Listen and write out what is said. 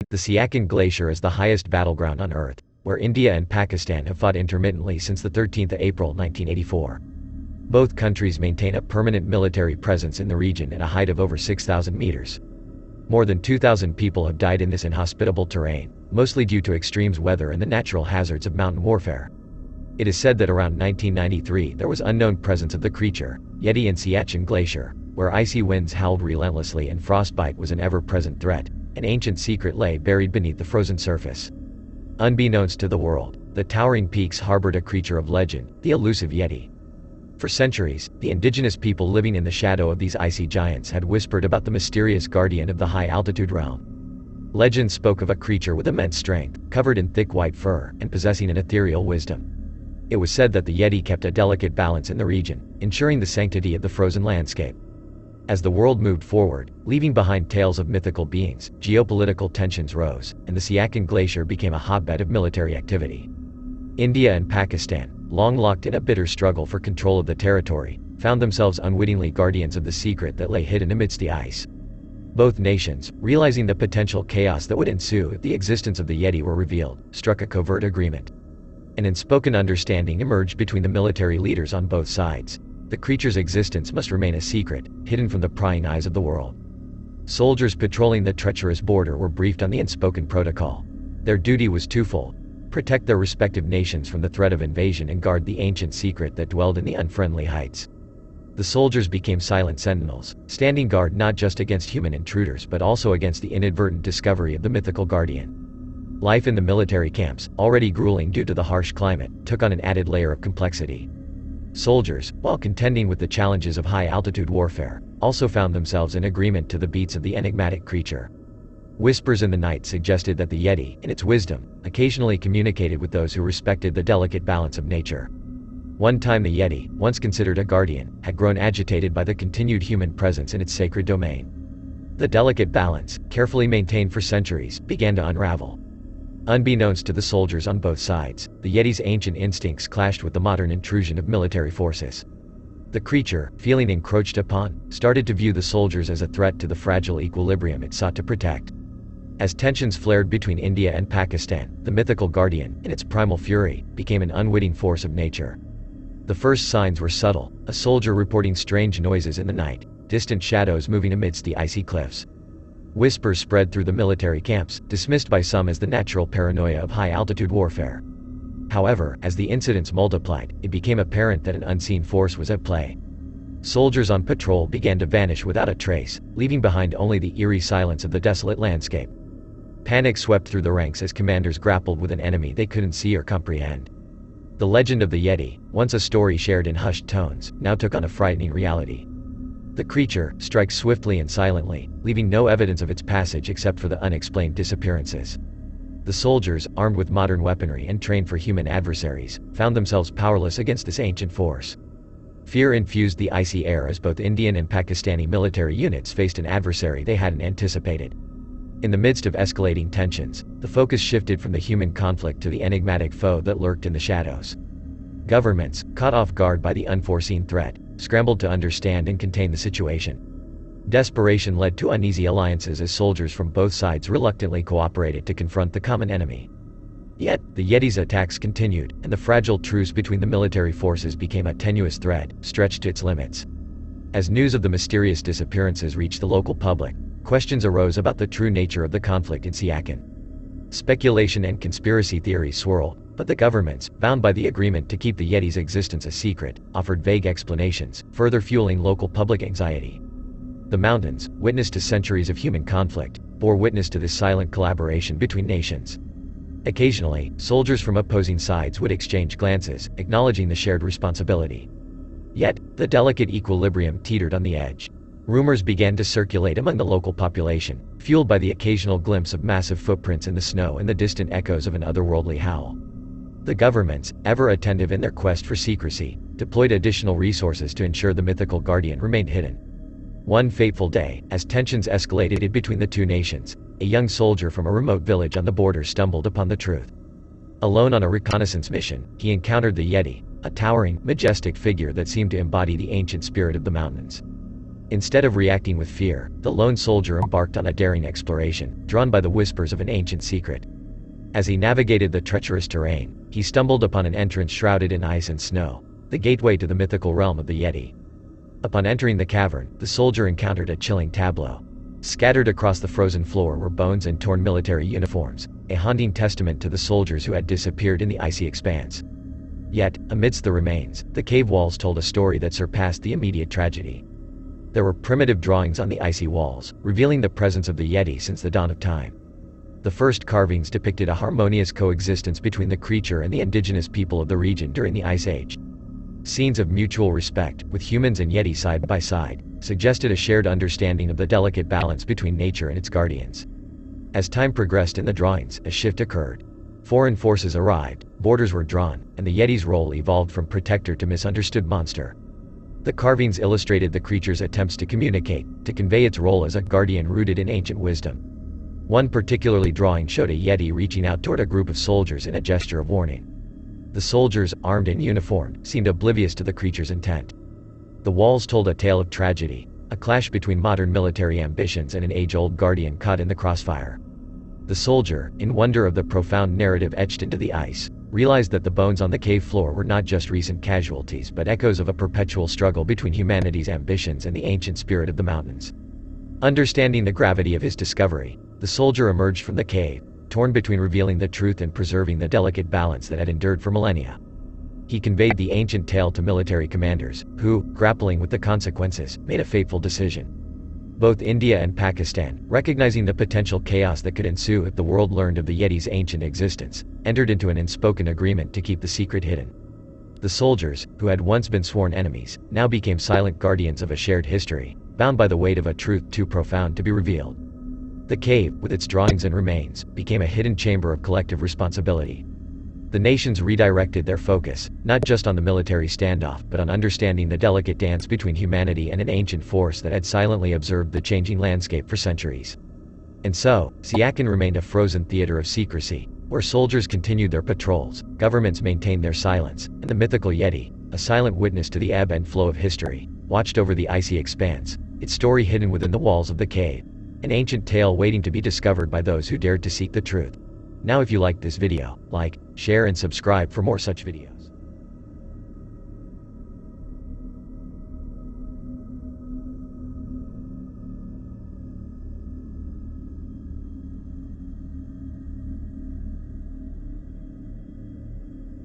The Siachin Glacier is the highest battleground on Earth, where India and Pakistan have fought intermittently since 13 April 1984. Both countries maintain a permanent military presence in the region at a height of over 6,000 meters. More than 2,000 people have died in this inhospitable terrain, mostly due to extreme weather and the natural hazards of mountain warfare. It is said that around 1993 there was unknown presence of the creature, Yeti in Siachin Glacier, where icy winds howled relentlessly and frostbite was an ever-present threat. An ancient secret lay buried beneath the frozen surface. Unbeknownst to the world, the towering peaks harbored a creature of legend, the elusive Yeti. For centuries, the indigenous people living in the shadow of these icy giants had whispered about the mysterious guardian of the high-altitude realm. Legends spoke of a creature with immense strength, covered in thick white fur, and possessing an ethereal wisdom. It was said that the Yeti kept a delicate balance in the region, ensuring the sanctity of the frozen landscape. As the world moved forward, leaving behind tales of mythical beings, geopolitical tensions rose, and the Siachin Glacier became a hotbed of military activity. India and Pakistan, long locked in a bitter struggle for control of the territory, found themselves unwittingly guardians of the secret that lay hidden amidst the ice. Both nations, realizing the potential chaos that would ensue if the existence of the Yeti were revealed, struck a covert agreement. An unspoken understanding emerged between the military leaders on both sides. The creature's existence must remain a secret, hidden from the prying eyes of the world. Soldiers patrolling the treacherous border were briefed on the unspoken protocol. Their duty was twofold: protect their respective nations from the threat of invasion and guard the ancient secret that dwelled in the unfriendly heights. The soldiers became silent sentinels, standing guard not just against human intruders but also against the inadvertent discovery of the mythical guardian. Life in the military camps, already grueling due to the harsh climate, took on an added layer of complexity. Soldiers, while contending with the challenges of high-altitude warfare, also found themselves in agreement to the beats of the enigmatic creature. Whispers in the night suggested that the Yeti, in its wisdom, occasionally communicated with those who respected the delicate balance of nature. One time the Yeti, once considered a guardian, had grown agitated by the continued human presence in its sacred domain. The delicate balance, carefully maintained for centuries, began to unravel. Unbeknownst to the soldiers on both sides, the Yeti's ancient instincts clashed with the modern intrusion of military forces. The creature, feeling encroached upon, started to view the soldiers as a threat to the fragile equilibrium it sought to protect. As tensions flared between India and Pakistan, the mythical guardian, in its primal fury, became an unwitting force of nature. The first signs were subtle: a soldier reporting strange noises in the night, distant shadows moving amidst the icy cliffs. Whispers spread through the military camps, dismissed by some as the natural paranoia of high-altitude warfare. However, as the incidents multiplied, it became apparent that an unseen force was at play. Soldiers on patrol began to vanish without a trace, leaving behind only the eerie silence of the desolate landscape. Panic swept through the ranks as commanders grappled with an enemy they couldn't see or comprehend. The legend of the Yeti, once a story shared in hushed tones, now took on a frightening reality. The creature strikes swiftly and silently, leaving no evidence of its passage except for the unexplained disappearances. The soldiers, armed with modern weaponry and trained for human adversaries, found themselves powerless against this ancient force. Fear infused the icy air as both Indian and Pakistani military units faced an adversary they hadn't anticipated. In the midst of escalating tensions, the focus shifted from the human conflict to the enigmatic foe that lurked in the shadows. Governments, caught off guard by the unforeseen threat, scrambled to understand and contain the situation. Desperation led to uneasy alliances as soldiers from both sides reluctantly cooperated to confront the common enemy. Yet, the Yeti's attacks continued, and the fragile truce between the military forces became a tenuous thread, stretched to its limits. As news of the mysterious disappearances reached the local public, questions arose about the true nature of the conflict in Siachin. Speculation and conspiracy theories swirled, but the governments, bound by the agreement to keep the Yeti's existence a secret, offered vague explanations, further fueling local public anxiety. The mountains, witness to centuries of human conflict, bore witness to this silent collaboration between nations. Occasionally, soldiers from opposing sides would exchange glances, acknowledging the shared responsibility. Yet, the delicate equilibrium teetered on the edge. Rumors began to circulate among the local population, fueled by the occasional glimpse of massive footprints in the snow and the distant echoes of an otherworldly howl. The governments, ever attentive in their quest for secrecy, deployed additional resources to ensure the mythical guardian remained hidden. One fateful day, as tensions escalated between the two nations, a young soldier from a remote village on the border stumbled upon the truth. Alone on a reconnaissance mission, he encountered the Yeti, a towering, majestic figure that seemed to embody the ancient spirit of the mountains. Instead of reacting with fear, the lone soldier embarked on a daring exploration, drawn by the whispers of an ancient secret. As he navigated the treacherous terrain, he stumbled upon an entrance shrouded in ice and snow, the gateway to the mythical realm of the Yeti. Upon entering the cavern, the soldier encountered a chilling tableau. Scattered across the frozen floor were bones and torn military uniforms, a haunting testament to the soldiers who had disappeared in the icy expanse. Yet, amidst the remains, the cave walls told a story that surpassed the immediate tragedy. There were primitive drawings on the icy walls, revealing the presence of the Yeti since the dawn of time. The first carvings depicted a harmonious coexistence between the creature and the indigenous people of the region during the Ice Age. Scenes of mutual respect, with humans and Yeti side by side, suggested a shared understanding of the delicate balance between nature and its guardians. As time progressed in the drawings, a shift occurred. Foreign forces arrived, borders were drawn, and the Yeti's role evolved from protector to misunderstood monster. The carvings illustrated the creature's attempts to communicate, to convey its role as a guardian rooted in ancient wisdom. One particularly drawing showed a Yeti reaching out toward a group of soldiers in a gesture of warning. The soldiers, armed and uniformed, seemed oblivious to the creature's intent. The walls told a tale of tragedy, a clash between modern military ambitions and an age-old guardian caught in the crossfire. The soldier, in wonder of the profound narrative etched into the ice, realized that the bones on the cave floor were not just recent casualties but echoes of a perpetual struggle between humanity's ambitions and the ancient spirit of the mountains. Understanding the gravity of his discovery, the soldier emerged from the cave, torn between revealing the truth and preserving the delicate balance that had endured for millennia. He conveyed the ancient tale to military commanders, who, grappling with the consequences, made a fateful decision. Both India and Pakistan, recognizing the potential chaos that could ensue if the world learned of the Yeti's ancient existence, entered into an unspoken agreement to keep the secret hidden. The soldiers, who had once been sworn enemies, now became silent guardians of a shared history, bound by the weight of a truth too profound to be revealed. The cave, with its drawings and remains, became a hidden chamber of collective responsibility. The nations redirected their focus, not just on the military standoff but on understanding the delicate dance between humanity and an ancient force that had silently observed the changing landscape for centuries. And so, Siachin remained a frozen theater of secrecy, where soldiers continued their patrols, governments maintained their silence, and the mythical Yeti, a silent witness to the ebb and flow of history, watched over the icy expanse, its story hidden within the walls of the cave. An ancient tale waiting to be discovered by those who dared to seek the truth. Now if you liked this video, like, share and subscribe for more such videos.